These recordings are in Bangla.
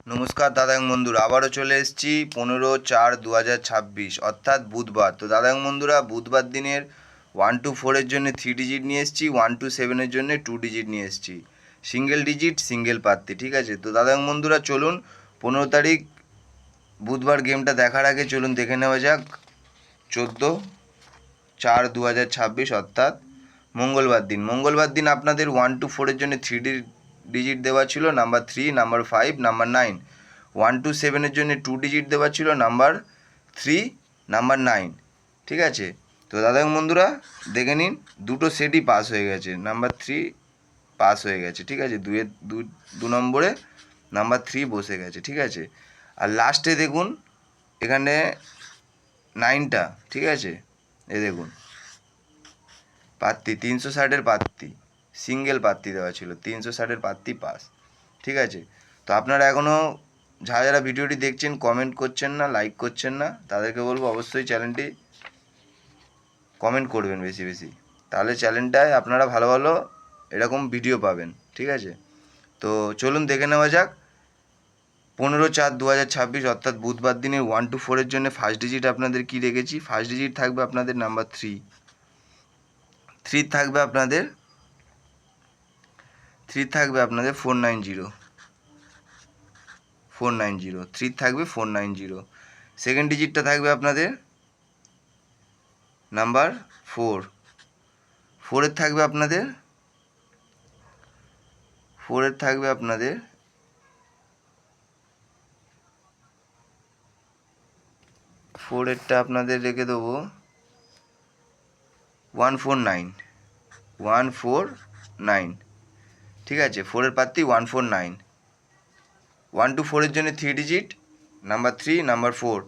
নমস্কার দাদা এবং বন্ধুরা, আবারও চলে এসেছি 15/4/2026 অর্থাৎ বুধবার। তো দাদা এবং বন্ধুরা, বুধবার দিনের 1 to 4-এর জন্য 3 ডিজিট নিয়ে এসেছি, 1 to 7-এর জন্য 2 ডিজিট নিয়ে এসেছি, সিঙ্গেল ডিজিট সিঙ্গেল প্রার্থী। ঠিক আছে, তো দাদা এবং বন্ধুরা চলুন 15 তারিখ বুধবার গেমটা দেখার আগে চলুন দেখে নেওয়া যাক 14/4/2026 অর্থাৎ মঙ্গলবার দিন আপনাদের 1 to 4-এর জন্য 3 ডিজিট দেওয়া ছিল, নাম্বার 3, নাম্বার 5, নাম্বার 9। 1 to 7-এর জন্য 2 ডিজিট দেওয়া ছিল, নাম্বার 3, নাম্বার 9। ঠিক আছে, তো দাদা এবং বন্ধুরা দেখে নিন, দুটো সেটই পাস হয়ে গেছে, নাম্বার 3 পাস হয়ে গেছে। ঠিক আছে, দু নম্বরে নাম্বার 3 বসে গেছে। ঠিক আছে, আর লাস্টে দেখুন এখানে 9টা। ঠিক আছে, এই দেখুন প্রার্থী 360-এর প্রার্থী, সিঙ্গেল প্রার্থী দেওয়া ছিল, 360-এর প্রার্থী পাস। ঠিক আছে, তো আপনারা এখনও যারা ভিডিওটি দেখছেন কমেন্ট করছেন না, লাইক করছেন না, তাদেরকে বলবো অবশ্যই চ্যানেলটি কমেন্ট করবেন বেশি বেশি, তাহলে চ্যানেলটায় আপনারা ভালো ভালো এরকম ভিডিও পাবেন। ঠিক আছে, তো চলুন দেখে নেওয়া যাক 15/4/2026 অর্থাৎ বুধবার দিনের 1 to 4-এর জন্য ফার্স্ট ডিজিট আপনাদের কি রেখেছি। ফার্স্ট ডিজিট থাকবে আপনাদের নাম্বার 3 থাকবে আপনাদের 490 3 থাকবে 490। সেকেন্ড ডিজিটটা থাকবে আপনাদের নাম্বার 4 থাকবে আপনাদের 4-এরটা আপনাদের রেখে দেবো 149। ঠিক আছে, 4-এর প্রার্থী 149। 1 to 4-এর জন্য 3 ডিজিট, নাম্বার 3, নাম্বার 4।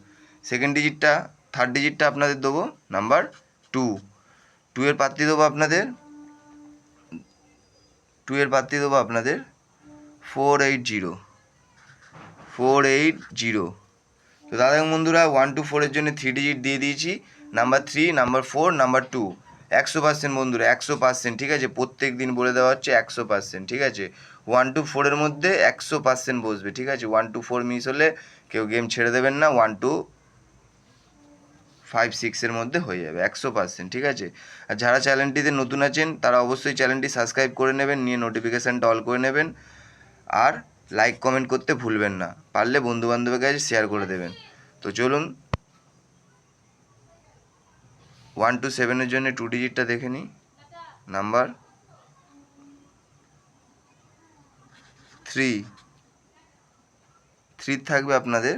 সেকেন্ড ডিজিটটা, থার্ড ডিজিটটা আপনাদের দেবো নাম্বার 2। 2-এর প্রার্থী দেবো আপনাদের 480। তো দাদা বন্ধুরা 1 to 4-এর জন্য 3 ডিজিট দিয়ে দিয়েছি, নাম্বার 3, নাম্বার 4, নাম্বার 2। 100% বন্ধুরা, 100%। ঠিক আছে, প্রত্যেক দিন বলে দেওয়া হচ্ছে 100%। ঠিক আছে, 1 to 4-এর মধ্যে 100% বসবে। ঠিক আছে, 1 to 4 মিস হলে কেউ গেম ছেড়ে দেবেন না, 1 to 5-6-এর মধ্যে হয়ে যাবে 100%। ঠিক আছে, আর যারা চ্যানেলটিতে নতুন আছেন তারা অবশ্যই চ্যানেলটি সাবস্ক্রাইব করে নেবেন, নিয়ে নোটিফিকেশানটা অল করে নেবেন, আর লাইক কমেন্ট করতে ভুলবেন না, পারলে বন্ধুবান্ধবের কাছে শেয়ার করে দেবেন। তো চলুন 1 to 7-এর জন্য 2 ডিজিটটা দেখে নিই। নাম্বার 3 থাকবে আপনাদের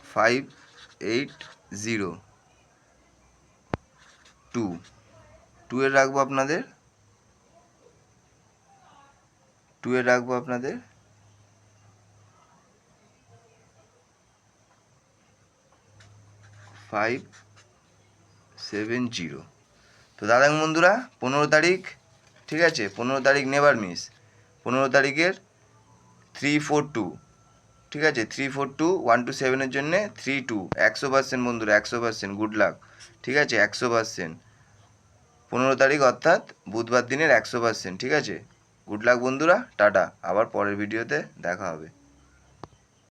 580। 2 এর রাখবো আপনাদের 570। তো দাদা বন্ধুরা 15 তারিখ, ঠিক আছে, 15 তারিখ নেভার মিস, 15 তারিখের 342। ঠিক আছে, 342 1 to 7-এর জন্যে 32। 100% বন্ধুরা, 100%। Good luck. ঠিক আছে, 100%। 15 তারিখ অর্থাৎ বুধবার দিনের 100%। ঠিক আছে, গুড লাক বন্ধুরা, টাটা, আবার পরের ভিডিওতে দেখা হবে।